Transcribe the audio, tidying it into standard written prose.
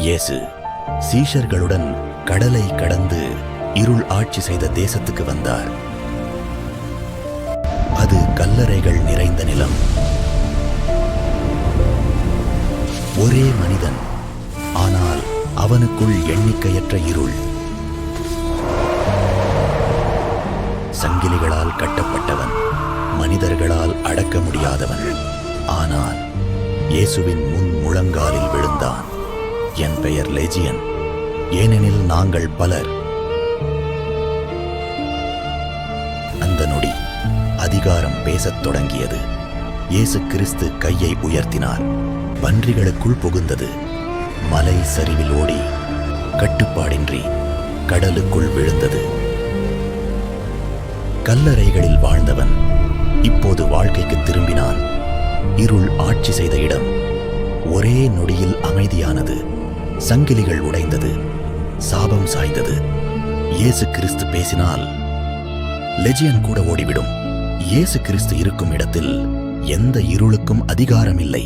இயேசு சீஷர்களுடன் கடலை கடந்து இருள் ஆட்சி செய்த தேசத்துக்கு வந்தார். அது கல்லறைகள் நிறைந்த நிலம். ஒரே மனிதன், ஆனால் அவனுக்குள் எண்ணிக்கையற்ற இருள். சங்கிலிகளால் கட்டப்பட்டவன், மனிதர்களால் அடக்க முடியாதவன். ஆனால் இயேசுவின் முன் முழங்காலில் விழுந்தான். என் பெயர் லெஜியன், ஏனெனில் நாங்கள் பலர். அந்த நொடி அதிகாரம் பேசத் தொடங்கியது. இயேசு கிறிஸ்து கையை உயர்த்தினார். பன்றிகளுக்குள் புகுந்தது. மலை சரிவில் ஓடி கட்டுப்பாடின்றி கடலுக்குள் விழுந்தது. கல்லறைகளில் வாழ்ந்தவன் இப்போது வாழ்க்கைக்கு திரும்பினான். இருள் ஆட்சி செய்த இடம் ஒரே நொடியில் அமைதியானது. சங்கிலிகள் உடைந்தது, சாபம் சாய்ந்தது. இயேசு கிறிஸ்து பேசினால் லெஜியன் கூட ஓடிவிடும். இயேசு கிறிஸ்து இருக்கும் இடத்தில் எந்த இருளுக்கும் அதிகாரம் இல்லை.